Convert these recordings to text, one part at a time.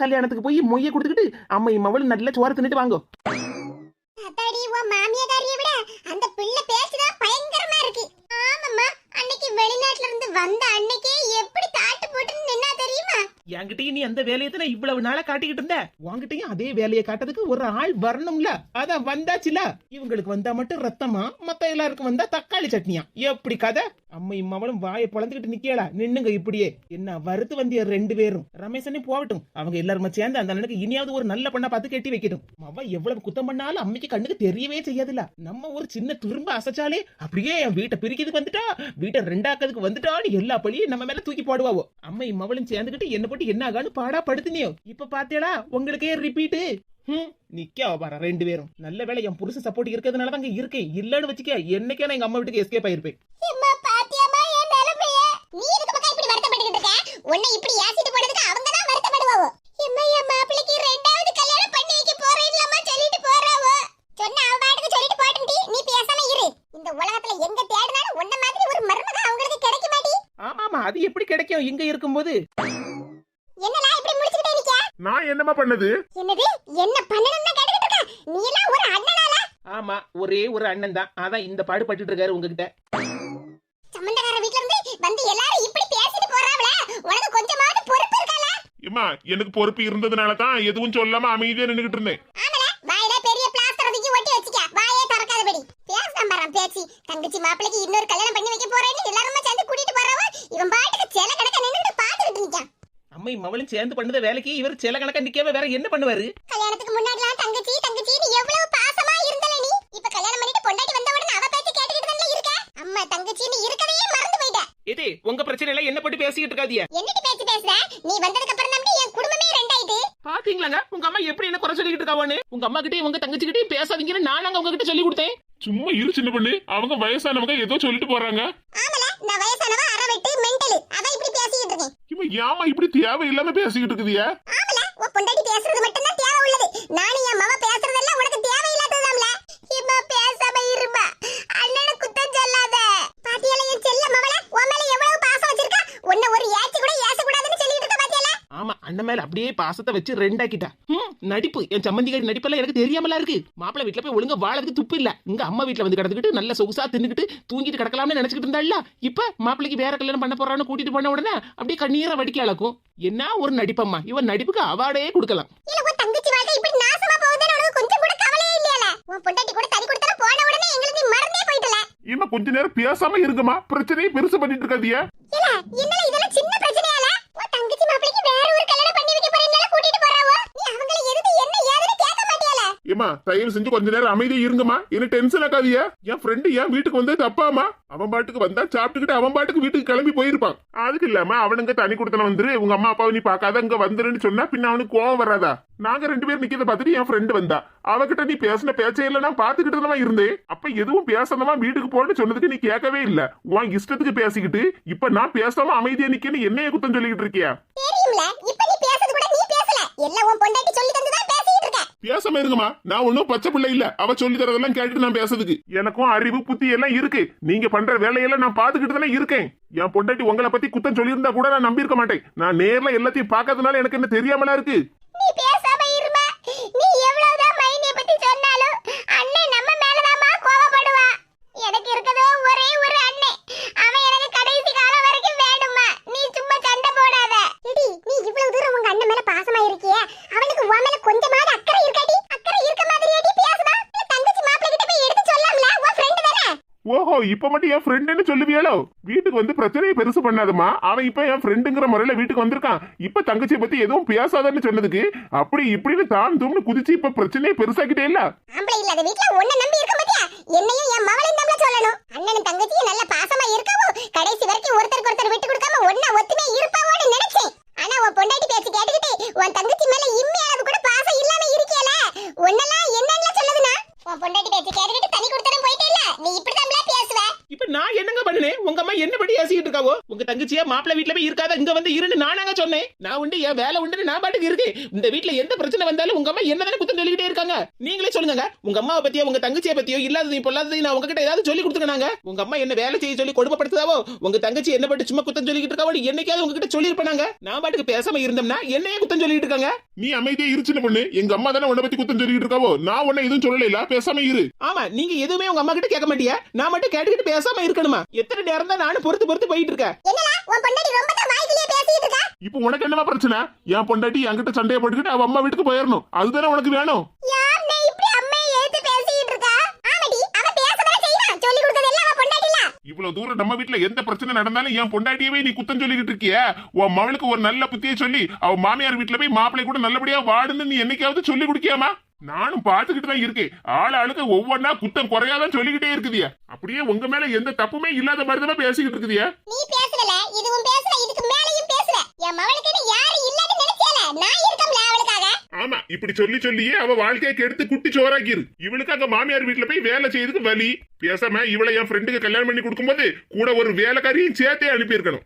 கல்யாணத்துக்கு போய் மொய்ய கொடுத்துக்கிட்டு அம்மையும் அவளும் நல்ல சோறு தின்னுட்டு வாங்க. அத்தாடி உன் மாமியாரியை விட அந்த பிள்ளை பேசுதான் பயங்கரமா இருக்கு. ஆமாம்மா, அன்னைக்கு வெளிநாட்டுல இருந்து வந்த அன்னைக்கே எப்படி தாட்டு போட்டுன்னு நின்னா தெரியுமா? என்கிட்டயும் நீ அந்த வேலையை தான் இவ்வளவு நாளா காட்டிக்கிட்டு இருந்த. உன்கிட்டயும் அதே வேலையை காட்டுறதுக்கு ஒரு ஆள் வரணும்ல. அதான் வந்தாச்சுல. இவங்களுக்கு வந்தா மட்டும் ரத்தமா, மத்த எல்லாருக்கும் வந்தா தக்காளி சட்னியா? எப்படி கதை? அம்மையும் அவளும் வாயை பொழந்துக்கிட்டு நிக்கலா. நின்னுங்க இப்படியே. என்ன வறுத்து வந்திய 2 பேரும். ரமேசனே போகட்டும். அவங்க எல்லாருமே சேர்ந்து அந்த அண்ணனுக்கு இனியாவது ஒரு நல்ல பொண்ணா பார்த்து கட்டி வைக்கட்டும். அவ எவ்வளவு குத்தம் பண்ணாலும் அம்மைக்கு கண்ணுக்கு தெரியவே செய்யாதுல. நம்ம ஒரு சின்ன துரும்ப அசைச்சாலே அப்படியே என் வீட்டை பிரிக்கிறதுக்கு வந்துட்டா, வீட்டை 2ஆக்கிறதுக்கு வந்துட்டான்னு எல்லா பழியும் நம்ம மேல தூக்கி போடுவாவோ. அம்மையும் அவளும் சேர்ந்துக்கிட்டு என்ன போட்டு என்ன ஆகான்னு பாடா படுத்துனியோ. இப்ப பாத்தியடா உங்களுக்கே ரிப்பீட்டு. நிக்க பாரு 2 பேரும். நல்ல வேலை என் புருஷ சப்போர்ட் இருக்கிறதுனால தான் இருக்கேன். இல்லன்னு வச்சுக்க என்னைக்கே நான் எங்க அம்மா வீட்டுக்கு எஸ்கேப் ஆயிருப்பேன். நீ இதுக்கு பக்கம் இப்படி வருத்தப்பட்டுக்கிட்டு இருக்க? உன்னை இப்படி ஏசிட்டு போனதுக்கு அவங்க தான் வருத்தப்படுவாவோ. எம்மா என் மாப்பிளைக்கு 2வது கல்யாணம் பண்ணி வைக்க போறேன்லம்மா சொல்லிட்டு போறாவோ. சொன்ன அவ பாட்டுக்கு சொல்லிட்டு போட்டுடி, நீ பேசாம இரு. இந்த உலகத்துல எங்க தேடினாலும் உன்ன மாதிரி ஒரு மருமக அவங்களுக்கு கிடைக்க மாட்டி. ஆமாமா, அது எப்படி கிடைக்கும் இங்க இருக்கும்போது? என்னடா இப்படி முடிச்சிட்டே நிக்க? நான் என்னமா பண்ணது? என்னது என்ன பண்ணணும்னு கேட்டுக்கிட்டு இருக்க? நீ எல்லாம் ஒரு அண்ணனால? ஆமா, ஒரே ஒரு அண்ணன் தான். அதான் இந்த பாடு பட்டுட்டு இருக்காரு உங்ககிட்ட. சம்பந்தக்கார வீட்ல இருந்து வந்து எல்லாரும் இப்படி பேசிட்டு போறாவல, உனக்கு கொஞ்சமாவது பொறுப்பு இருக்கால? ஏமா, எனக்கு பொறுப்பு இருந்ததுனால தான் எதுவும் சொல்லாம அமைதியா நின்னுகிட்டு இருந்தேன். ஆமல, வாயில பெரிய பிளாஸ்டர் தூக்கி ஒட்டி வச்சிக்க. வாயே திறக்காதபடி. பேசாமறான் பேசி. தங்கச்சி மாப்பிளைக்கு இன்னொரு கல்யாணம் பண்ணி வைக்க போறேன்னு எல்லாரும் சேர்ந்து கூட்டிட்டு போறாவ. இவன் பாட்டுக்கு செல கணக்க நின்னுட்டு பாத்துக்கிட்டு நிக்கான். அம்மை மவளும் சேர்ந்து பண்ணத வேலைக்கு இவர் சில கணக்கா நிக்காம வேற என்ன பண்ணுவாரு? கல்யாணத்துக்கு முன்னாடிலாம் தங்கச்சி தங்கச்சி நீ எவ்வளவு பாசமா இருந்தல நீ. இப்ப கல்யாணம் பண்ணிட்டு பொண்டாட்டி வந்த உடனே அவ பேச்சு கேட்டுக்கிட்டு தான் இருக்க. அம்மா தங்கச்சி நீ இருக்கதையே மறந்து போயிட்ட. இது உங்க பிரச்சனை எல்லாம் என்ன போட்டு பேசிக்கிட்டு இருக்காதீங்க. என்னடி பேச்சு பேசுற? நீ வந்ததுக்கு அப்புறம் தான் என் குடும்பமே ரெண்டாயிட்டு. பாத்தீங்களாங்க உங்க அம்மா எப்படி என்ன குறை சொல்லிக்கிட்டு இருக்காவான்னு. உங்க அம்மா கிட்டே உங்க தங்கச்சி கிட்டே பேசாதீங்கன்னு நானாங்க உங்ககிட்ட சொல்லி கொடுத்தேன். சும்மா இரு சின்ன பொண்ணு, அவங்க வயசானவங்க ஏதோ சொல்லிட்டு போறாங்க. ஆமல, நான் வயசானவ அரவெட்டு மெண்டல். அத இப்படி பேசிக்கிட்டு இருக்கேன். இவ ஏமா இப்படி தேவையில்லாம பேசிக்கிட்டு இருக்குதியா? ஆமல, உன் பொண்டாட்டி பேசுறது மட்டும் தான் தேவை உள்ளது. நானும் என் மவ பேசுறதெல்லாம் உனக்கு தேவையில்லாததாம்ல. இம்மா பேசாம இருமா. அண்ணனை குத்தம் சொல்லாத. பாத்தியல என் செல்ல மவள, உன் மேல எவ்வளவு பாசம் வச்சிருக்கா. உன்னை ஒரு ஏச்சி கூட ஏச கூடாதுன்னு சொல்லிட்டு இருக்க பாத்தியல. ஆமா, அண்ணன் மேல அப்படியே பாசத்தை வச்சு 2ஆக்கிட்டா. நடிப்பு என் சம்மந்திகாரி நடிப்பெல்லாம் எனக்கு தெரியாமலா இருக்கு. மாப்பிள்ளை வீட்டுல போய் ஒழுங்கா வாழறதுக்கு துப்பு இல்ல. இங்க அம்மா வீட்டுல வந்து கிடந்துக்கிட்டு நல்ல சொகுசா தின்னுக்கிட்டு தூங்கிட்டு கிடக்கலாம்னு நினைச்சுக்கிட்டு இருந்தால. இப்ப மாப்பிள்ளைக்கு வேற கல்யாணம் பண்ண போறான்னு கூட்டிட்டு போன உடனே அப்படியே கண்ணீரை வடிக்க அளக்கும். என்ன ஒரு நடிப்பம்மா. இவன் நடிப்புக்கு அவார்டே கொடுக்கலாம். இல்ல உன் தங்கச்சி வாழ்க்கை இப்படி நாசமா போகுதுன்னு உனக்கு கொஞ்சம் கூட கவலையே இல்லையல. உன் பொண்டாட்டி கூட தனி கொடுத்தற போன உடனே எங்களுக்கு நீ மறந்தே போயிட்டல. இம்மா கொஞ்ச நேரம் பேசாம இருங்கம்மா. பிரச்சனையை பெருசு பண்ணிட்டு இருக்காதியா? இல்ல என்னல இதெல்லாம் சின்ன பிரச்சனையால. உன் தங்கச்சி மாப்பிளைக்கு வேற ஒரு கல்யாணம் பண்ணி வைக்க போறேன்னு கூட்டிட்டு போறாவோ. நீ அவங்கள எதுக்கு என்ன ஏதுன்னு கேட்க மாட்டியல. ஏமா தயவு செஞ்சு கொஞ்ச நேரம் அமைதியா இருங்கம்மா. என்ன டென்ஷன் ஆகாதியா? என் ஃப்ரெண்டு என் வீட்டுக்கு வந்து தப்பாமா? அவன் பாட்டுக்கு வந்தா சாப்பிட்டுக்கிட்டு அவன் பாட்டுக்கு வீட்டுக்கு கிளம்பி போயிருப்பான். அதுக்கு இல்லாம அவனுங்க தனி கொடுத்தன வந்துரு, உங்க அம்மா அப்பாவை நீ பாக்காத இங்க வந்துருன்னு சொன்னா பின்ன அவனுக்கு கோவம் வராதா? நாங்க 2 பேரும் நிக்கிறத பார்த்துட்டு என் ஃப்ரெண்டு வந்தா. அவகிட்ட நீ பேசின பேச்சையில நான் பாத்துக்கிட்டு தான் இருந்தேன். அப்ப எதுவும் பேசாம வீட்டுக்கு போன்னு சொன்னதுக்கு நீ கேட்கவே இல்ல. உன் இஷ்டத்துக்கு பேசிக்கிட்டு இப்ப நான் பேசாம அமைதியா நிக்கன்னு என்னைய குத்தம் சொல்லிக்கிட்டு இருக்கியா? தெரியும்ல, இப்ப நீ பேசுறது கூட நீ பேசல. எல்லாம் உன் பொண்டாட்டி சொல்லி தந்து தான் பேசிட்டு இருக்க. பேசாம இருங்கம்மா. நான் ஒன்னும் பச்சை பிள்ளை இல்ல. அவ சொல்லி தரதெல்லாம் கேட்டுட்டு நான் பேசுறதுக்கு. எனக்கும் அறிவு புத்தி எல்லாம் இருக்கு. நீங்க பண்ற வேலையெல்லாம் நான் பாத்துக்கிட்டு தானே இருக்கேன். என் பொண்டாட்டி உங்களை பத்தி குத்தம் சொல்லியிருந்தா கூட நான் நம்பி இருக்க மாட்டேன். நான் நேர்ல எல்லாத்தையும் பாக்காதனால எனக்கு என்ன தெரியாமலா இருக்கு. நீ பேசாம இருமா. நீ எவ்வளவுதான் மைனிய பத்தி சொன்னாலும் அண்ணன் நம்ம மேலதாமா கோவப்படுவா. எனக்கு இருக்கதோ ஒரே ஒரு அண்ணன். அவன் எனக்கு கடைசி காலம் வரைக்கும் வேணுமா. நீ சும்மா சண்டை போடாத. எடி நீ இவ்வளவு தூரம் உங்க அண்ணன் மேல பாசமா இருக்கியே, அவனுக்கு உன் மேல கொஞ்சமாவது அக்கறை இருக்காடி? அக்கறை இருக்க மாதிரி ஏடி பேசுதா? தங்கச்சி மாப்பிள்ளை கிட்ட போய் எடுத்து சொல்லலாம்ல, உன் ஃப்ரெண்ட் தானே. ஓஹோ, இப்ப மட்டும் என் ஃப்ரெண்டுன்னு சொல்லுவியாலோ? வீட்டுக்கு வந்து பிரச்சனையை பெருசு பண்ணாதமா. அவன் இப்ப என் ஃப்ரெண்டுங்கிற முறையில வீட்டுக்கு வந்திருக்கான். இப்ப தங்கச்சியை பத்தி எதுவும் பேசாதன்னு சொன்னதுக்கு அப்படி இப்படின்னு தான் தூம்னு குதிச்சு இப்ப பிரச்சனையை பெருசாக்கிட்டே இல்ல. ஆம்பளை இல்லாத வீட்ல உன்னை நம்பி இருக்க மாட்டியா? என்னையும் என் மவளையும் நம்மள சொல்லணும். அண்ணனும் தங்கச்சியும் நல்ல பாசமா இருக்கவும் கடைசி வரைக்கும் ஒருத்தருக்கு ஒருத்தர் விட்டு கொடுக்காம ஒண்ணா ஒத்துமே இருப்பாவோன்னு நினைச்சேன். ஆனா உன் பொண்டாட்டி பேச்சு கேட்டுக்கிட்டு உன் தங்கச்சி மேல இம்மி அளவு கூட பாசம் இல்லாம இருக்கியல. உன்னெல்லாம் என்னன்னு சொல்லுதுன்னா உன் பொண்டாட்டி பேச்சு கேட்டுக்கிட்டு தனி கொடுத்தறம் போயிட்டே இல்ல. நீ இப்படிதான் பேசுவ. இப்ப நான் என்னங்க பண்ணனே? உங்க அம்மா என்ன படி ஏசிக்கிட்டு இருக்காவோ? உங்க தங்கச்சியா மாப்பிள்ளை வீட்டுல போய் இருக்காத, இங்க வந்து இருன்னு நானாங்க சொன்னேன். நான் உண்டு என் வேலை உண்டு நான் பாட்டுக்கு இருக்கேன். இந்த வீட்டுல எந்த பிரச்சனை வந்தாலும் உங்க அம்மா என்னதானே குத்தம் சொல்லிக்கிட்டே இருக்காங்க. நீங்களே சொல்லுங்க, உங்க அம்மாவை பத்தியோ உங்க தங்கச்சியை பத்தியோ இல்லாததையும் பொல்லாததையும் நான் உங்ககிட்ட ஏதாவது சொல்லி கொடுத்துக்கனாங்க? உங்க அம்மா என்ன வேலை செய்ய சொல்லி கொடுமைப்படுத்துதாவோ? உங்க தங்கச்சி என்ன பட்டு சும்மா குத்தம் சொல்லிக்கிட்டு இருக்காவோ? என்னைக்காவது உங்ககிட்ட சொல்லிருப்பாங்க? நான் பாட்டுக்கு பேசாம இருந்தோம்னா என்னையே குத்தம் சொல்லிட்டு இருக்காங்க. நீ அமைதியா இருச்சுன்னு பொண்ணு. எங்க அம்மா தானே உன்னை பத்தி குத்தம் சொல்லிட்டு இருக்காவோ. நான் உன்னை எதுவும் சொல்லல, பேசாம இரு. ஆமா, நீங்க எதுவுமே உங்க அம்மா கிட்ட கேட்க மாட்டியா? நான் மட்டும் கேட்டுக்கிட்டு பேசாம இருக்கணுமா? எத்தனை நேரம் தான் நானும் பொறுத்து போயிட்டு இருக்கேன். என்னடா உன் பொண்டாட்டி ரொம்ப தான் வாய்க்கிலேயே பேசிட்டு இருக்கா? இப்போ உனக்கு என்னமா பிரச்சனை? என் பொண்டாட்டி என்கிட்ட சண்டையை போட்டுக்கிட்டு அவ அம்மா வீட்டுக்கு போயிடணும், அதுதானே உனக்கு வேணும். யார் நீ இப்படி அம்மையை ஏத்து பேசிட்டு இருக்கா? ஆமாடி, அவ பேசதான் செய்வான். சொல்லி கொடுத்ததெல்லாம் அவ பொண்டாட்டில. இவ்வளவு தூரம் நம்ம வீட்டுல எந்த பிரச்சனை நடந்தாலும் என் பொண்டாட்டியவே நீ குத்தம் சொல்லிக்கிட்டு இருக்கிய. உன் மகளுக்கு ஒரு நல்ல புத்தியை சொல்லி அவ மாமியார் வீட்டுல போய் மாப்பிள்ளை கூட நல்லபடியா வாடுன்னு நீ என்னைக்காவது சொல்லி கொடுக்கியாமா? நானும் பாத்துக்கிட்டு தான் இருக்கேன். ஆளுக்கு ஒவ்வொன்னா குத்தம் குறையாதான் சொல்லிக்கிட்டே இருக்குதியா. அப்படியே உங்க மேல எந்த தப்புமே இல்லாத மாதிரி தான் பேசிக்கிட்டு இருக்குதியா. நீ பேசல, இதுவும் பேசல, இதுக்கு மேலயும் பேசல. என் மவளுக்கு யாரு இல்லன்னு நினைச்சேல, நான் இருக்கம்ல அவளுக்காக. ஆமா, இப்படி சொல்லியே அவ வாழ்க்கையை கெடுத்து குட்டி சோறாக்கிரு. இவளுக்கு அங்க மாமியார் வீட்டுல போய் வேலை செய்யறதுக்கு வலி. பேசாம இவளை என் ஃப்ரெண்டுக்கு கல்யாணம் பண்ணி கொடுக்கும்போது கூட ஒரு வேலைக்காரியும் சேர்த்தே அனுப்பி இருக்கணும்.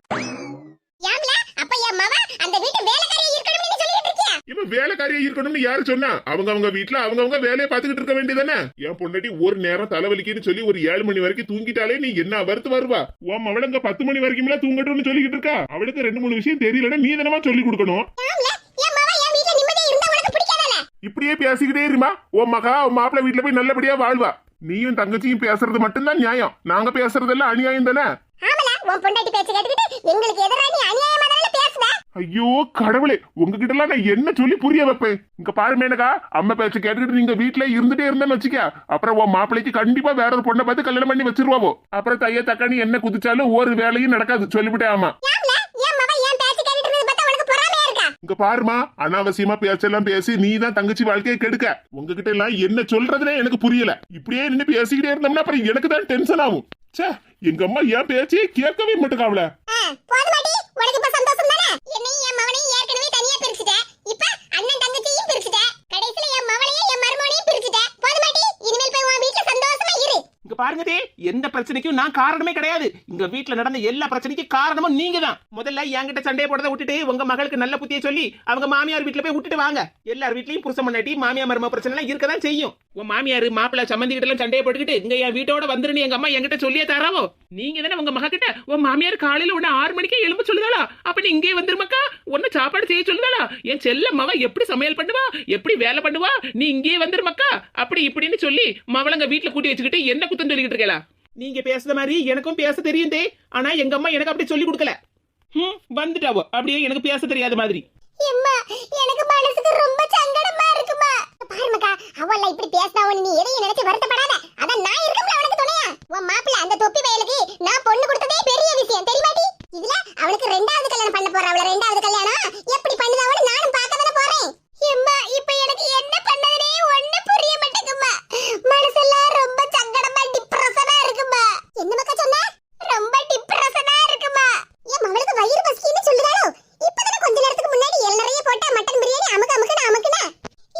யாம்ல, அப்ப என் மவ அந்த வீட்டு வேலைக்காரியா இருக்கணும்னு சொல்லிட்டு இருக்கியா? இவன் வேலைக்காரியா இருக்கணும்னு யாரு சொன்னா? அவங்க வீட்டுல அவங்க வேலையை பாத்துக்கிட்டு இருக்க வேண்டியதானே. என் பொண்டாட்டி ஒரு நேரம் தலைவலிக்குன்னு சொல்லி ஒரு 7 மணி வரைக்கும் தூங்கிட்டாலே நீ என்ன வருத்து வருவா? உன் அவளுங்க 10 மணி வரைக்கும் தூங்கட்டும்னு சொல்லிக்கிட்டு இருக்கா. அவளுக்கு 2-3 விஷயம் தெரியலன்னா நீ தானமா சொல்லி கொடுக்கணும். யாம்ல, என் மவ என் வீட்ல நிம்மதியா இருந்தா உனக்கு பிடிக்காதல. இப்படியே பேசிக்கிட்டே இருமா. உன் மகா உன் மாப்பிள்ளை வீட்டுல போய் நல்லபடியா வாழ்வா. நீயும் தங்கச்சியும் பேசுறது மட்டும்தான் நியாயம், நாங்க பேசுறதெல்லாம் அநியாயம் தானே. ஆமல, உன் பொண்டாட்டி பேச்ச கேட்டுக்கிட்டு எங்களுக்கு எதிரா நீ அநியாயமா தான பேசுற? ஐயோ கடவுளே, உங்ககிட்ட எல்லாம் நான் என்ன சொல்லி புரிய வைப்பேன்? இங்க பாரு மேனகா, அம்மா பேச்ச கேட்டுக்கிட்டு நீங்க வீட்டுல இருந்துட்டே இருந்தேன்னு வச்சுக்க, அப்புறம் உன் மாப்பிள்ளைக்கு கண்டிப்பா வேற ஒரு பொண்ணை பார்த்து கல்யாணம் பண்ணி வச்சிருவாவோ. அப்புறம் தைய தக்காணி என்ன குதிச்சாலும் ஒரு வேலையும் நடக்காது, சொல்லிவிட்டே. ஆமா, யாம்ல, என் மவ என் பேச்ச கேட்டுட்டு இருந்தது பார்த்தா உனக்கு பொறாமையா இருக்கா? இங்க பாருமா, அனாவசியமா பேச்செல்லாம் பேசி நீ தான் தங்கச்சி வாழ்க்கையை கெடுக்க. உங்ககிட்ட எல்லாம் என்ன சொல்றதுனே எனக்கு புரியல. இப்படியே நின்று பேசிக்கிட்டே இருந்தோம்னா அப்புறம் எனக்கு தான் டென்ஷன் ஆகும். சே, எங்க அம்மா என் பேச்சையே கேட்கவே மாட்டேங்காவல. போதுமாடி, உனக்கு இப்ப சந்தோஷம் தானே? என்னையும் என் மவனையும் ஏற்கனவே தனியா பிரிச்சுட்டேன். இப்ப அண்ணன் தங்கச்சியையும் பிரிச்சுட்டேன். கடைசில என் மவளையும் என் மருமகனையும் பிரிச்சுட்டேன். போதுமாடி, இனிமேல் போய் உன் வீட்டுல சந்தோஷமா இரு. இங்க பாருங்கதே, எந்த பிரச்சனைக்கும் நான் காரணமே கிடையாது. இங்க வீட்டுல நடந்த எல்லா பிரச்சனைக்கும் காரணமும் நீங்க தான். முதல்ல என்கிட்ட சண்டையை போடுறத விட்டுட்டு உங்க மகளுக்கு நல்ல புத்தியை சொல்லி அவங்க மாமியார் வீட்டுல போய் விட்டுட்டு வாங்க. எல்லார் வீட்லயும் புருஷன் முன்னாடி மாமியார் மரும பிரச்சனை எல்லாம் இருக்கதான் செய்யும். உன் மாமியார் மாப்பிள்ள சம்பந்திக்கிட்ட எல்லாம் சண்டையை போட்டுக்கிட்டு இங்க என் வீட்டோட வந்துருன்னு எங்க அம்மா என்கிட்ட சொல்லியே தராவோ. நீங்க தானே உங்க மக கிட்ட உன் மாமியார் காலையில உன்ன 6 மணிக்கே எழும்ப சொல்லுதாளா? அப்ப நீ இங்கே வந்துருமாக்கா, உன்ன சாப்பாடு செய்ய சொல்லுதாளா? என் செல்ல மவ எப்படி சமையல் பண்ணுவா, எப்படி வேலை பண்ணுவா, நீ இங்கே வந்துருமாக்கா அப்படி இப்படின்னு சொல்லி மவளங்க வீட்டுல கூட்டி வச்சுக்கிட்டு என்ன குத்தம் சொல்லிக்கிட்டு இருக்கா? நீங்க பேசுற மாதிரி எனக்கும் பேச தெரியும் தே, ஆனா எங்க அம்மா எனக்கு அப்படி சொல்லி கொடுக்கல. வந்துட்டாவோ அப்படியே எனக்கு பேச தெரியாத மாதிரி. எம்மா, எனக்கு மனசுக்கு ரொம்ப சங்கடமா இருக்குமா. பாருமக்கா, அவள இப்படி பேசினாவோ நீ எதையும் நினைச்சு வருத்தப்படாத. அதான் நான் இருக்கம்ல அவனுக்கு துணையா. உன் மாப்பிள்ள அந்த தொப்பி வயலுக்கு நான் பொண்ணு கொடுத்ததே பெரிய விஷயம் தெரியுமாடி. இதுல அவளுக்கு 2வது கல்யாணம் பண்ண போறா. அவள 2வது கல்யாணம் எப்படி பண்ணுதாவன்னு நானும் பார்க்க தானே போறேன். எம்மா, இப்ப எனக்கு என்ன பண்ணதுனே ஒண்ணு புரிய மாட்டேங்குமா. மனசெல்லாம் ரொம்ப சங்கடமா டிப்ரஷனா இருக்குமா. என்னமக்கா சொன்ன? ரொம்ப டிப்ரஷனா இருக்குமா. என் மகளுக்கு வயிறு பசிக்குன்னு சொல்லுறாளோ. இப்பதானே கொஞ்ச நேரத்துக்கு முன்னாடி எல்லாரையும் போட்டா மட்டன் பிரியாணி அமுக்குனா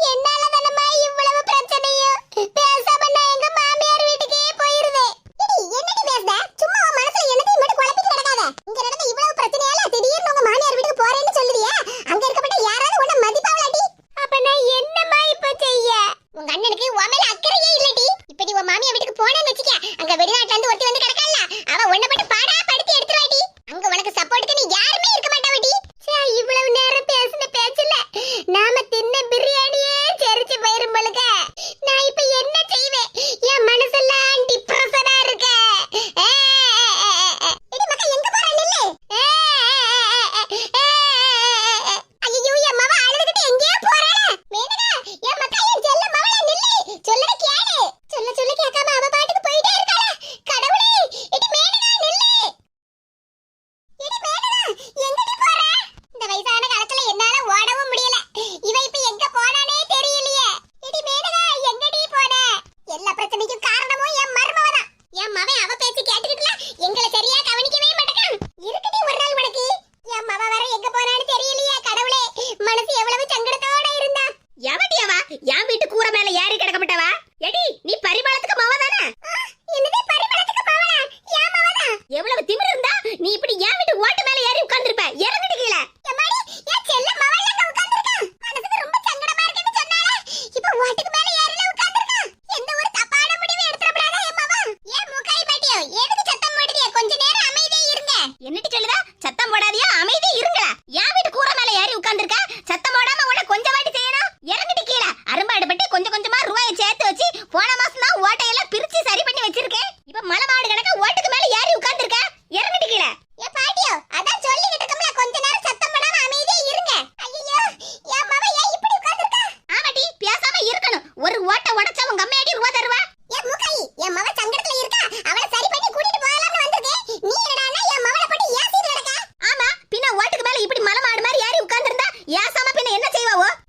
என்னால தானமா இவ்வளவு பிரச்சனையும். பேசாம நான் எங்க மாமியார் வீட்டுக்கே போயிருவேன். என்னடி பேசுற? சும்மா உன் மனசுல என்னத்தையும் மட்டும் குழப்பி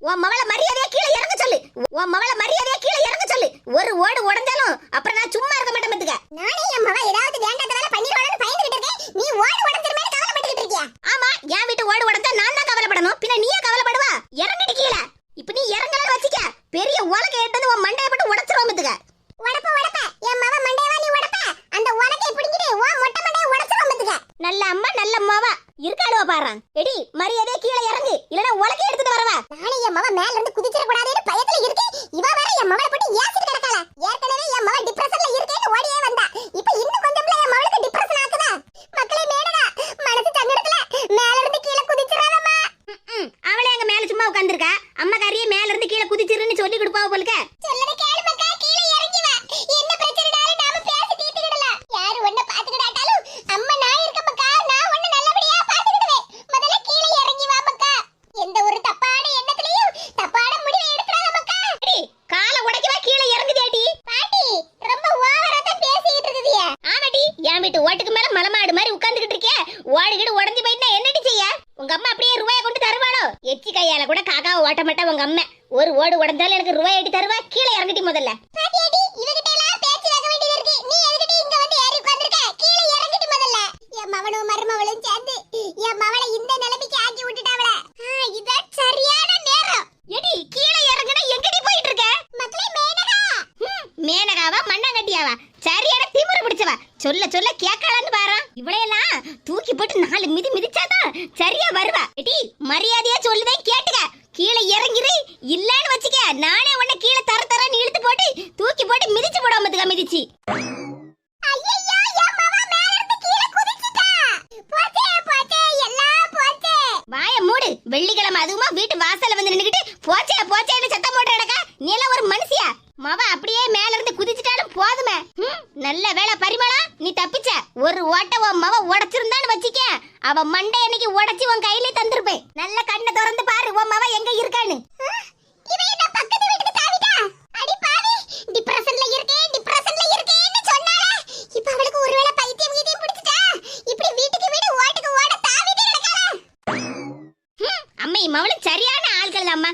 உன் மவள மரியாதையா கீழே இறங்க சொல்லு. உன் மவள மரியாதையா கீழே இறங்க சொல்லு. ஒரு ஓடு உடைஞ்சாலும் அப்புறம் நான் சும்மா இருக்க மாட்டேன் பாத்துக்க. நானே என் மவ ஏதாவது வேண்டாத வேலை பண்ணிடுவான்னு பயந்துகிட்டு இருக்கேன். நீ ஓடு உடைஞ்சிருமே கவலைப்பட்டுக்கிட்டு இருக்கியா? ஆமா, என் வீட்டு ஓடு உடைஞ்சா நான் தான் கவலைப்படணும். பின்ன நீயே கவலைப்படுவா? இறங்கடி கீழே. இப்ப நீ இறங்கலன்னு வச்சிக்க, பெரிய உலகை எடுத்து உன் மண்டைய போட்டு உடைச்சிருவோம் பாத்துக்க. உடைப்ப என் மவ மண்டையவா நீ உடைப்ப? அந்த உலகை பிடிங்கிட்டு உன் மொட்டை மண்டைய உடைச்சிருவோம் பாத்துக்க. நல்ல அம்மா நல்ல மாவா இருக்காடுவா பாரு. எடி மரியாதையா கீழே இறங்கு, இல்லனா உலகை எடுத்துட்டு வரவா. நானே என் மவ மேல இருந்து குதிச்சிர கூடாதுன்னு பயத்துல இருக்கேன். இவ வேற என் மவளை போட்டு ஏசிட்டு கிடக்காளா. ஏற்கனவே என் மவ டிப்ரஷன்ல இருக்கேன்னு ஓடியே வந்தா. இப்போ இன்னும் கொஞ்சம்ல என் மவளுக்கு டிப்ரஷன் ஆக்குதா. மக்களே மேடடா, மனசு சங்கடத்துல மேல இருந்து கீழே குதிச்சிராதம்மா. அவளே அங்க மேல சும்மா உட்கார்ந்திருக்கா. அம்மா காரியே மேல இருந்து கீழே குதிச்சிருன்னு சொல்லி கொடுப்பாவ போலக்க. சொல்லற கேளு மக்கா, கீழே இறங்கி வா. என்ன பிரச்சனைனாலும் நாம பேசி தீர்த்துக்கிடலாம். யாரு ஒண்ண பாத்துக்கிடாட்டாலும் அம்மா நான் இருக்க மக்கா. நான் ஒண்ணு நல்லபடியா பாத்துக்கிடுவேன். முதல்ல கீழே இறங்கி வா மக்கா. எந்த ஒரு தப்பான எண்ணத்திலயும் தப்பான முடிவை எடுக்கறாத மக்கா. அடி கால உடைக்கவா கீழே இறங்குதேடி. பாட்டி ரொம்ப ஓவரா தான் பேசிட்டு இருக்குதியே. ஆமாடி, என் வீட்டு ஓட்டுக்கு மேல மலமாடு மாதிரி உட்கார்ந்துகிட்டு இருக்கே. ஓடுகிடு உடைஞ்சு போயிட்டா என்னடி செய்ய? உங்க அம்மா அப்படியே ரூபாயை கொண்டு தருவாளோ? எச்சி கையால கூட காக்காவை ஓட்ட மாட்டா உங்க அம்மா. ஒரு ஓடு உடைஞ்சாலும் எனக்கு ரூபாய் எட்டி தருவா. கீழே இறங்கிட்டி முதல்ல. பாட்டியாடி இவகிட்ட எல்லாம் பேச்சு வைக்க வேண்டியது இருக்கு. நீ எதுக்கிட்ட இங்க வந்து ஏறி உட்கார்ந்திருக்க? கீழே இறங்கிட்டி முதல்ல. என் மவனும் மருமவளும் சேர்ந்து என் மவளை இந்த நிலைமைக்கு ஆக்கி விட்டுட்டாவள. இதான் சரியான நேரம். எடி கீழே இறங்குனா எங்கடி போயிட்டு இருக்க? மக்களே மேனகா. மேனகாவா மண்ணாங்கட்டியாவா? சரியான திமிரு பிடிச்சவா. சொல்ல சொல்ல கேட்கலான்னு பாரு. இவளையெல்லாம் தூக்கி போட்டு 4 மிதி மிதிச்சாதான் சரியா வருவா. எடி மரியாதையா சொல்லுதேன் கேட்டுக்க. கீழே இறங்கிரு, இல்லன்னு வச்சுக்க நானே உன்னை கீழே தர தரன்னு இழுத்து போட்டு தூக்கி போட்டு மிதிச்சு போடாமதுக்கா மிதிச்சு. வாய மூடு. வெள்ளிக்கிழமை அதுவுமா வீட்டு வாசல்ல வந்து நின்னுக்கிட்டு போச்சே போச்சேன்னு சத்தம் போடுறடக்கா. நீ எல்லாம் ஒரு மனுஷியா? மவ அப்படியே மேல இருந்து குதிச்சிட்டாலும் போதுமே. நல்ல வேளை பரிமளா, நீ தப்பிச்ச. ஒரு ஓட்ட உன் மவ உடைச்சிருந்தான்னு வச்சிக்க, அவ மண்டை அன்னைக்கு உடைச்சி உன் கையிலே தந்திருப்பேன். நல்ல கண்ணை திறந்து பாரு உன் மவ எங்க இருக்கான்னு. இவன் என்ன பக்கத்து வீட்டுக்கு தாவிட்டா? அடி பாவி, டிப்ரஷன்ல இருக்கேன்னு சொன்னாலே இப்ப அவளுக்கு ஒருவேளை பைத்தியம் கீதியம் பிடிச்சிட்டா. இப்படி வீட்டுக்கு வீடு ஓட்டுக்கு ஓட தாவிட்டே கிடக்காளா. அம்மா மவளு சரியான ஆள்கள் அம்மா.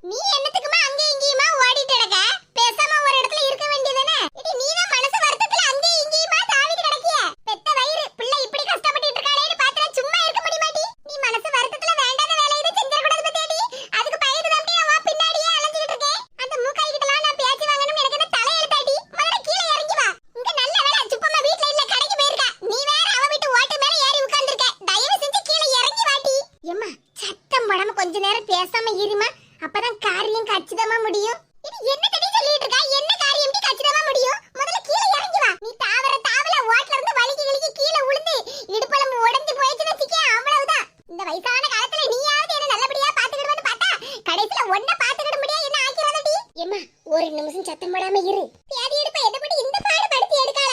நீ என்னத்துக்குமா அங்க இங்கேயுமா ஓடிட்டு கிடக்க? பேசாம ஒரு இடத்துல இருக்க வேண்டியதானே? நீ தான் மனசு வருத்தத்துல அங்க இங்கேயுமா தாவிட்டு கிடக்கிய. பெத்த வயிறு பிள்ளை இப்படி கஷ்டப்பட்டு இருக்காளேன்னு பார்த்தா சும்மா இருக்க முடியுமாடி? நீ மனசு வருத்தத்துல வேண்டாத வேலை இது செஞ்சிர கூடாது பத்தியாடி. அதுக்கு பயந்து தான் அவன் பின்னாடியே அலைஞ்சிட்டு இருக்கேன். அந்த மூக்காய் கிட்டலாம் நான் பேச்சு வாங்கணும் எனக்கு என்ன தலையெழுத்தாடி. முதல்ல கீழே இறங்கி வா. இங்க நல்ல வேலை சுப்பம்மா வீட்ல இல்ல, கடைக்கு போயிருக்கா. நீ வேற அவ வீட்டு ஓட்டு மேல ஏறி உட்கார்ந்திருக்க. தயவு செஞ்சு கீழே இறங்கி வாடி. எம்மா சத்தம் போடாம கொஞ்ச நேரம் பேசாம இருமா. அப்பதான் காரியம் கச்சிதமா முடியும். இது என்ன தடி சொல்லிட்டு இருக்கா? என்ன காரியம் கச்சிதமா முடியும்? முதல்ல கீழே இறங்கி வா. நீ தாவல ஓட்ல இருந்து வலிக்கு கீழே விழுந்து இடுப்பளம்பு உடைஞ்சு போயிடுச்சுன்னு வச்சுக்க, அவ்வளவுதான். இந்த வயசான காலத்துல நீயாவது என்ன நல்லபடியா பாத்துக்கிடுவேன்னு பார்த்தா கடைசில ஒன்ன பாத்துக்கிட முடியாது. என்ன ஆக்கிறாதடி? ஏம்மா ஒரு நிமிஷம் சத்தம் போடாம இரு. பேதி எடுப்ப என்ன படி இந்த பாடு படுத்தி எடுக்கால.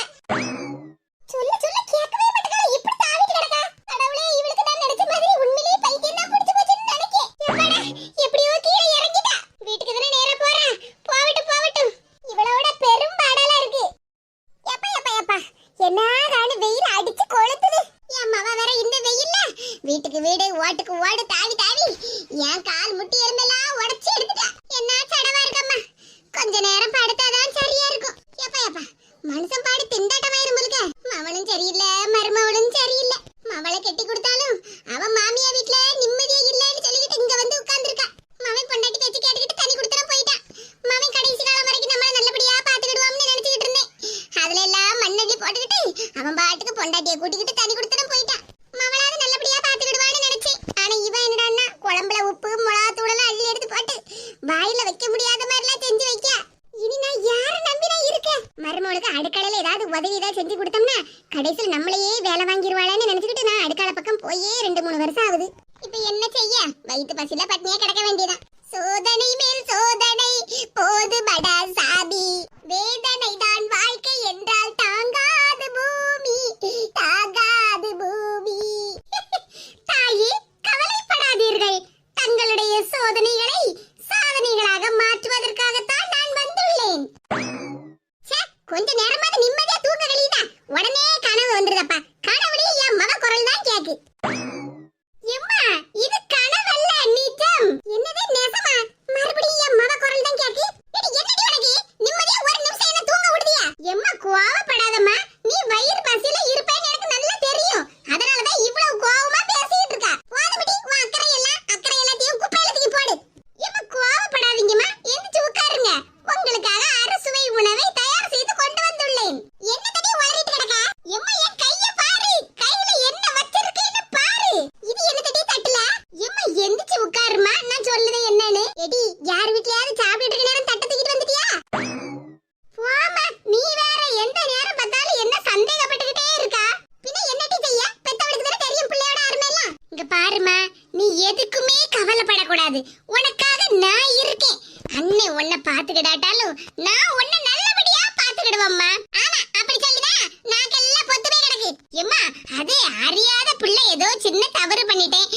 சொல்ல சொல்ல கேட்கவே மாட்டேங்கற. இப்படி தாவிட்டு கிடக்கா. கடவுளே, இவளுக்கு நான் நினைச்ச மாதிரி உண்மையிலேயே பைத்தியம் தான் பிடிச்சு போச்சுன்னு நினைக்கேன். எம்மாடா எப்படியோ கீழே இறங்கிட்டா. வீட்டுக்கு தானே நேரா போறேன். போவட்டும். இவளோட பெரும் பாடலா இருக்கு. எப்பா என்னடான்னு வெயில் அடிச்சு கொளுத்துது. என் மவ வேற இந்த வெயில்ல வீட்டுக்கு வீடு ஓட்டுக்கு ஓடு தாவி என் கால் முட்டி எலும்பெல்லாம் உடைச்சு எடுத்துட்டா. என்ன சடவா இருக்கம்மா. கொஞ்ச நேரம் படுத்தாதான் சரியா இருக்கும். எப்பா மனுஷன் பாடு திண்டாட்டமாயிரும் போலுக்க. மவனும் சரியில்லை, மருமவளும் சரியில்லை. மவளை கெட்டி கொடுத்தாலும் அவன் மாமியா வீட்டுல நிம்மதியா இல்லன்னு சொல்லிக்கிட்டு இங்க வந்து உட்கார்ந்துருக்கா. மவன் பொண்டாட்டி பேச்சு கேட்டுக்கிட்டு தனி கொடுத்துட போயிட்டான். மவன் கடைசி காலம் வரைக்கும் நம்மள நல்லபடியா பாத்துக்கிடுவான்னு நினைச்சுக்கிட்டு இருந்தேன். அதுல எல்லாம் மண்ணள்ளி போட்டுக்கிட்டு அவன் பாட்டுக்கு பொண்டாட்டியை கூட்டிக்கிட்டு தனி கொடுத்துட போயிட்டான். மவளாவது நல்லபடியா பாத்துக்கிடுவான்னு நினைச்சேன். ஆனா இவன் என்னடான்னா குழம்புல உப்பு மிளகா தூளெல்லாம் அள்ளி எடுத்து போட்டு வாயில வைக்க முடியாத மாதிரி எல்லாம் செஞ்சு வைக்க. இனி நான் யார நம்பி நான் இருக்கேன்? மருமகளுக்கு அடுக்கலையில ஏதாவது உதவி ஏதாவது செஞ்சு கொடுத்தோம்னா கடைசியில் நம்மளையே வேலை வாங்கிடுவாளன்னு நினைச்சுக்கிட்டு நான் அடுக்களை பக்கம் போயே 2-3 வருஷம் ஆகுது. இப்ப என்ன செய்ய? வயிற்று பசில பட்னியா கிடக்க வேண்டியதான். சோதனை மேல் சோதனை போது படா சாபி. வேதனை தான் வாழ்க்கை என்றால் தாங்காது பூமி. தாயே கவலைப்படாதீர்கள். தங்களுடைய சோதனைகளை சாதனைகளாக மாற்றுவதற்காகத்தான் நான் வந்துள்ளேன். கொஞ்ச நேரமாவது நிம்மதியா தூங்க கழியுதா? உடனே கனவு வந்துருதப்பா. கனவுலயே என் மவ குரல் தான் கேக்கு. கோவப்படாதம்மா. நீ வயிறு பசியில இருப்பேன்னு எனக்கு நல்லா தெரியும். அதனாலதான் இவ்வளவு கோவமா பேசிட்டு இருக்கா. போதுமிடி, உன் அக்கறை எல்லாத்தையும் குப்பையில தூக்கி போடு. ஏம்மா கோவப்படாதீங்கம்மா, எந்திரிச்சு உட்காருங்க. உங்களுக்காக அறுசுவை உணவை தயார் செய்து கொண்டு வந்துள்ளேன். என்ன தடி உளறிட்டு கிடக்க? எம்மா என் கைய பாரு, கையில என்ன வச்சிருக்கேன்னு பாரு. இது என்ன தடி தட்டல? எம்மா எந்திரிச்சு உட்காருமா, நான் சொல்லுதே என்னன்னு. எடி, யார் வீட்லயாவது சாப்பிட்டு இருக்க நேரம் தட்ட தூக்கிட்டு வந்துட்டியா? போம்மா, நீ வேற எந்த நேரம் பார்த்தாலும் என்ன சந்தேகப்பட்டுக்கிட்டே இருக்கா? பின்ன என்னடி செய்ய? பெத்தவளுக்கு தானே தெரியும் பிள்ளையோட அருமையெல்லாம். இங்க பாருமா, நீ எதுக்குமே கவலைப்படக்கூடாது. உனக்காக நான் இருக்கேன். அண்ணே உன்னை பாத்துக்கிடாட்டாலும் நான் உன்னை நல்லபடியா பாத்துக்கிடுவம்மா. ஆமா, அப்படி சொல்லுதா நாக்கெல்லாம் பொத்துவே கிடக்கு. எம்மா, அது அறியாத பிள்ளை ஏதோ சின்ன தவறு பண்ணிட்டேன்,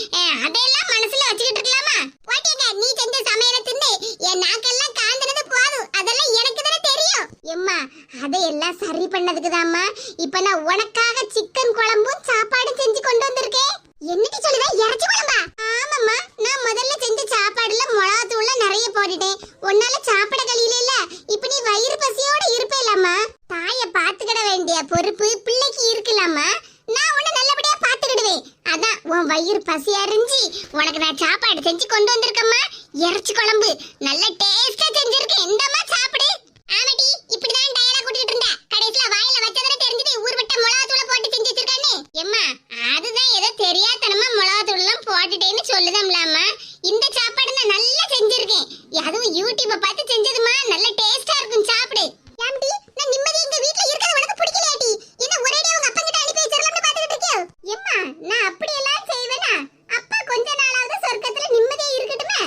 அதெல்லாம் மனசுல வச்சுக்கிட்டு இருக்கலாமா? போட்டியக்கா, நீ செஞ்ச சமையலை தின்னு என் நாக்கெல்லாம் காந்தினது போதும். அதெல்லாம் எனக்கு தானே தெரியும். எம்மா, அதையெல்லாம் சரி பண்ணதுக்குதாம்மா இப்ப நான் உனக்காக சிக்கன் குழம்பும் சாப்பாடும் செஞ்சு கொண்டு வந்திருக்கேன். என்னடி சொல்லுவ? இறைச்சி குழம்பா? ஆமாம்மா, நான் முதல்ல செஞ்ச சாப்பாடுல மிளகாத்தூள்ல நிறைய போட்டுட்டேன். உன்னால சாப்பிட கழியில இல்ல. இப்ப நீ வயிறு பசியோட இருப்பேலாமா? தாய பாத்துக்கிட வேண்டிய பொறுப்பு பிள்ளைக்கு இருக்குலாமா. நான் உன்னை நல்லபடியா பாத்துக்கிடுவேன். அதான் உன் வயிறு பசி அறிஞ்சு உனக்கு நான் சாப்பாடு செஞ்சு கொண்டு வந்திருக்கம்மா. இறைச்சி குழம்பு நல்ல டேஸ்டா செஞ்சிருக்கேன். இந்தம்மா சாப்பிடு. ஆமாடி, இப்படிதான் டயலாக் கூட்டிட்டு இருந்தா. கடைசில வாயில வச்சதானே தெரிஞ்சது ஊர்வட்ட மிளகாத்தூள போட்டு செஞ்சு வச்சிருக்கானே. எம்மா, அதுதான் ஏதோ தெரியாதனமா மிளகாத்தூள் எல்லாம் போட்டுட்டேன்னு சொல்லுதம்லாமா. இந்த சாப்பாடு நான் நல்லா செஞ்சிருக்கேன். அதுவும் யூடியூப பார்த்து செஞ்சதுமா. நல்ல டேஸ்டா இருக்கும், சாப்பிடு. ஏம்டி, நான் நிம்மதியா எங்க வீட்ல இருக்கறது உனக்கு பிடிக்கலையாடி? என்ன ஒரேடியா உங்க அப்பா கிட்ட அனுப்பி வச்சிரலாம்னு பாத்துக்கிட்டு இருக்கியோ? எம்மா, நான் அப்படி எல்லாம் செய்வேனா? அப்பா கொஞ்ச நாளாவது சொர்க்கத்துல நிம்மதியா இருக்கட்டுமே.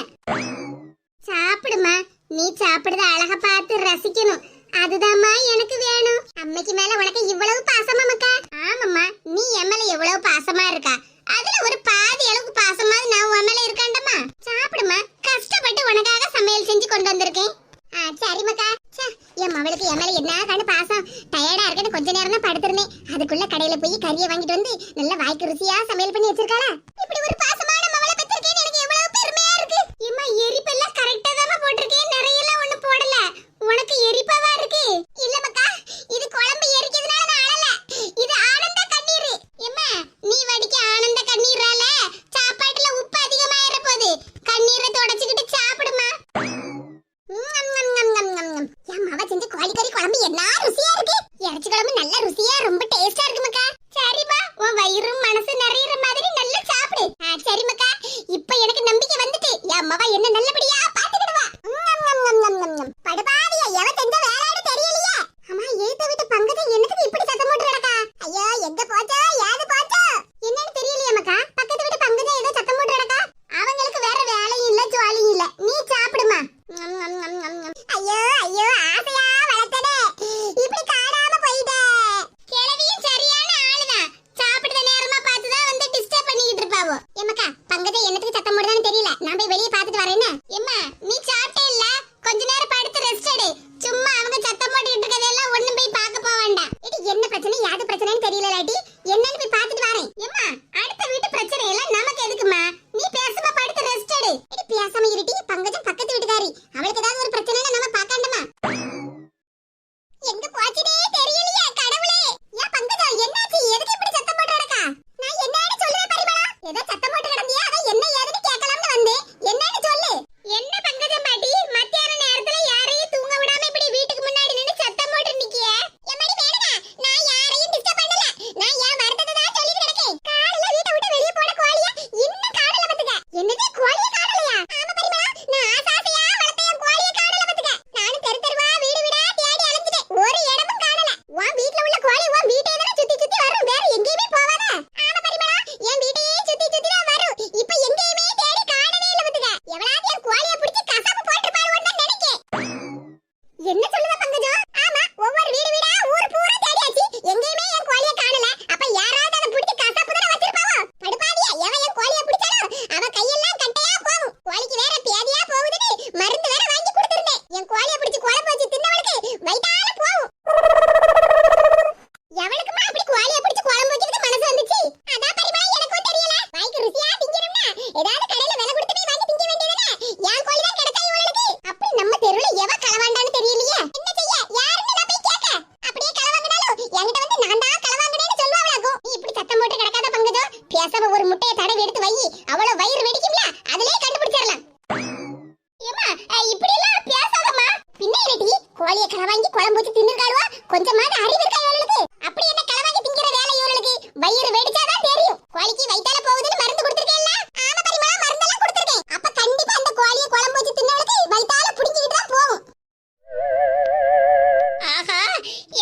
சாப்பிடுமா, நீ சாப்பிடுறத அழகா பார்த்து ரசிக்கணும். அதுதாம்மா எனக்கு வேணும். அம்மைக்கு மேல உனக்கு இவ்வளவு பாசமா மக்கா? ஆமாம்மா, நீ என் மேல எவ்வளவு பாசமா இருக்கா, அதுல ஒரு பாதி அளவுக்கு பாசமாவது நான் உன் மேல இருக்காண்டம்மா. சாப்பிடுமா, கஷ்டப்பட்டு உனக்காக சமையல் செஞ்சு கொண்டு வந்திருக்கேன். சரி மக்கா. என் மவளுக்கு என் மேல என்ன கண்டு பாசம். டயர்டா இருக்குன்னு கொஞ்ச நேரம் தான் படுத்திருந்தேன். அதுக்குள்ள கடையில போய் கறியை வாங்கிட்டு வந்து நல்ல வாய்க்கு ருசியா சமையல் பண்ணி வச்சிருக்காளா. இப்படி ஒரு பாசமான மவளை பெற்றிருக்கேன்னு எனக்கு எவ்வளவு பெருமையா இருக்கு. ஏம்மா, எரிப்பெல்லாம் கரெக்டா தான் போட்டிருக்கேன். நிறைய எல்லாம் ஒண்ணு போடல. உனக்கு எரிப்பாவா இருக்கு? இல்ல மக்கா, இது குழம்பு எரிக்கிறதுனால நான் அழல. இது ஆனந்த கண்ணீர். ஏம்மா, நீ வடிக்க ஆனந்த கண்ணீரால சாப்பாட்டுல உப்பு அதிகமாயிர போகுது. கண்ணீரை தொடச்சிக்கிட்டு சாப்பிடுமா. என் மவ செஞ்ச கோழிக்கறி குழம்பு என்ன ருசியா இருக்கு. இறைச்சி குழம்பு நல்ல ருசியா ரொம்ப டேஸ்டா இருக்கு மக்கா. சரிப்பா, உன் வயிறும் மனசு நிறையிற மாதிரி நல்லா சாப்பிடு.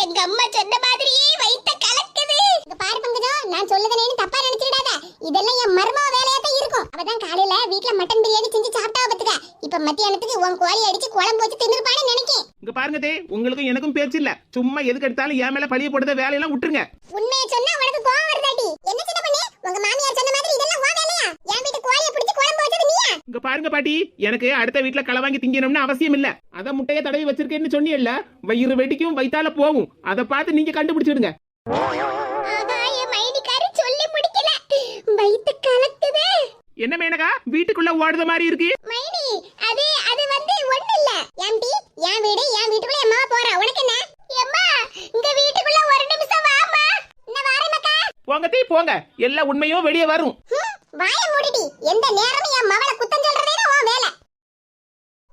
எங்க அம்மா சொன்ன மாதிரியே வயித்த கலக்குது. இங்க பாரு பங்கஜம், நான் சொல்லுதேன்னு தப்பா நினைச்சிடாத. இதெல்லாம் என் மர்ம வேலையா தான் இருக்கும். அவதான் காலையில வீட்ல மட்டன் பிரியாணி செஞ்சு சாப்பிட்டா பத்துக்க. இப்ப மத்தியானத்துக்கு உன் கோழி அடிச்சு குழம்பு வச்சு தின்னுப்பான்னு நினைக்கேன். இங்க பாருங்க தே, உங்களுக்கும் எனக்கும் பேச்சு இல்ல. சும்மா எதுக்கு எடுத்தாலும் என் மேல பழிய போடுறத வேலையெல்லாம் விட்டுருங்க. உண்மையை சொன்னா உனக்கு கோவம் வருதாடி? என்ன சின்ன பண்ணி, உங்க மாமியார் சொன்ன மாதிரி இதெல்லாம் உன் வேலையா? என் வீட்டு கோழியை பிடிச்சு குழம்பு வச்சது நீயா? இங்க பாருங்க பாட்டி, எனக்கு அடுத்த வீட்ல களை வாங்கி திங்கணும்னு அவசியம் இல்ல. அத முட்டைய தடவி வச்சிருக்கேன்னு சொன்னீல்ல, வயிறு வெடிக்கும் வயித்தால போகும். அத பார்த்து நீங்க கண்டுபிடிச்சிடுங்க. ஆஹா, என் மைனிகாரி சொல்லி முடிக்கல, வயித்து கலக்குது. என்ன மேனகா வீட்டுக்குள்ள ஓடுற மாதிரி இருக்கு? மைனி, அது வந்து ஒண்ணு இல்ல. ஏம்டி, என் வீடு, என் வீட்டுக்குள்ள என் மாமா போறா, உனக்கு என்ன? எம்மா, இங்க வீட்டுக்குள்ள ஒரு நிமிஷம் வாமா. நான் வரேன் மக்கா. போங்க தீ போங்க, எல்லா உண்மையும் வெளியே வரும். வாய மூடிடி. எந்த நேரமும் என் மவளை குத்தம் சொல்றதே தான் உன் வேலை.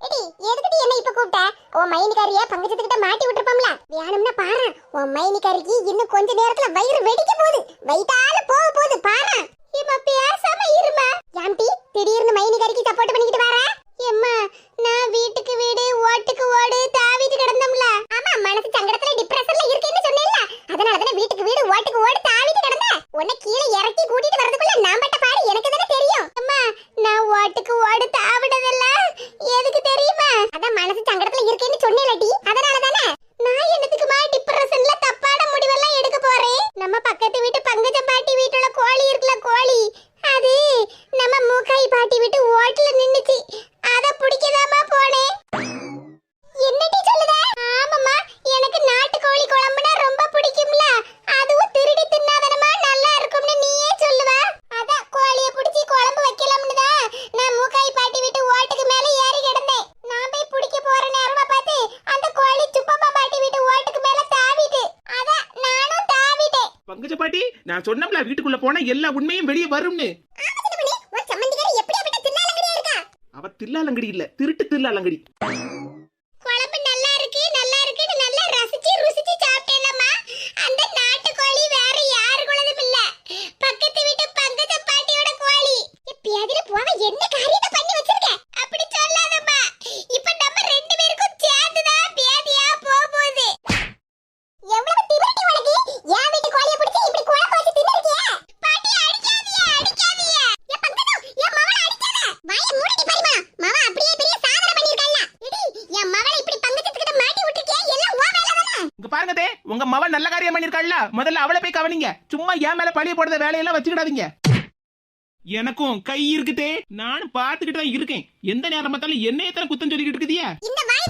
எடி, எதுக்குடி என்ன இப்ப கூப்பிட்ட? உன் மைனிகாரிய பங்கஜத்துக்கிட்ட மாட்டி விட்டுருப்போம்ல, வேணும்னா பாரு. உன் மைனிகாரிக்கு இன்னும் கொஞ்ச நேரத்துல வயிறு வெடிக்க போகுது, வயித்தால போக போகுது பாரு. இம்மா பேசாம இருமா. ஏம்டி திடீர்னு மைனிகாரிக்கு சப்போர்ட் பண்ணிக்கிட்டு வர? எம்மா, நான் வீட்டுக்கு வீடு ஓட்டுக்கு ஓடு தாவிட்டு கிடந்தோம்ல. ஆமா, மனசு சங்கடத்துல டிப்ரஷன்ல இருக்கேன்னு சொன்னேன்ல, அதனால தானே வீட்டுக்கு வீடு ஓட்டுக்கு ஓடு தாவிட்டு கிடந்த. உன்னை கீழே இறக்கி கூட்டிட்டு வரதுக்குள்ள நான் பட்ட பாரு எனக்கு தானே தெரியும். அம்மா, நான் ஓட்டுக்கு ஓடு தாவிடதல்ல எதுக்கு தெரியுமா? அதான் மனசு சங்கடத்துல இருக்கேன்னு சொன்னேன்லடி, அதனால தானே. நான் என்னத்துக்குமா டிப்ரஷன்ல தப்பான முடிவெல்லாம் எடுக்க போறேன்? நம்ம பக்கத்து வீட்டு பங்கஜ பாட்டி வீட்டுல கோழி இருக்குல, கோழி அது நம்ம மூக்காய் பாட்டி வீட்டு ஓட்டுல நின்னுச்சு. அத பிடிக்கதாமா போனேன். என்னடி சொல்லுத? ஆமாம்மா, எனக்கு நாட்டுக்கோழி குழம்புனா ரொம்ப பிடிக்கும்ல, அதுவும் திருடி தின்னாதனமா நல்லா இருக்கும்னு நீயே சொல்லுவ. அதான் கோழிய பிடிச்சி குழம்பு வைக்கலாம்னு தான் நான் மூக்காய் பாட்டி வீட்டு ஓட்டுக்கு மேல ஏறி கிடந்தேன். நான் போய் பிடிக்க போற நேரமா பார்த்து அந்த கோழி சுப்பம்மா பாட்டி வீட்டு ஓட்டுக்கு மேல தாவிட்டு, அதான் நானும் தாவிட்டேன். பங்கஜ பாட்டி, நான் சொன்னோம்ல வீட்டுக்குள்ள போனா எல்லா உண்மையும் வெளியே வரும்னு. ஒரு சம்மந்திகாரி எப்படியாப்பட்ட தில்லாலங்கடியா இருக்கா? அவ தில்லாலங்கடி இல்ல, திருட்டு தில்லாலங்கடி. குழம்பு நல்லா இருக்குன்னு நல்லா ரசிச்சு ருசிச்சு சாப்பிட்டேனம்மா. அந்த நாட்டுக்கோழி வேற யாருக்குள்ளதும் இல்ல, பக்கத்து வீட்டு பங்கஜ பாட்டியோட கோழி. பேதில போவ என்ன காரியத்தை பண்ணி வச்சிருக்க? அப்படி சொல்லாதம்மா. இப்ப நம்ம ரெண்டு பேருக்கும் சேர்ந்துதான் பேதியா போகுது. எவ்வளவு திமிருட்டி உனக்கு? என் வீட்டு கோழியை பிடிச்சி இப்படி குழம்பு வச்சு தின்னுறியே? பாட்டி அடிக்காதீங்க, அடிக்காதீங்க. ஏ பங்கஜம், என் மவளை அடிக்காத. வாயை மூடிட்டு பாருமா. மவ அப்படியே பெரிய சாதனை பண்ணிருக்கல்ல. எடி, என் மவளை இப்படி பங்கஜத்துக்கிட்ட மாட்டி விட்டுருக்கே, எல்லாம் உன் வேலை தானே? இங்க பாருங்க தே, உங்க மவன் நல்ல காரியம் பண்ணிருக்காள்ல, முதல்ல அவளை போய் கவனிங்க. சும்மா என் மேல பழிய போடுற வேலையெல்லாம் வச்சுக்கிடாதீங்க. எனக்கும் கை இருக்குதே, நானும் பாத்துக்கிட்டு தான் இருக்கேன். எந்த நேரம் பார்த்தாலும் என்னையத்தான் குத்தம் சொல்லிக்கிட்டு இருக்குதியா? இந்த வாய்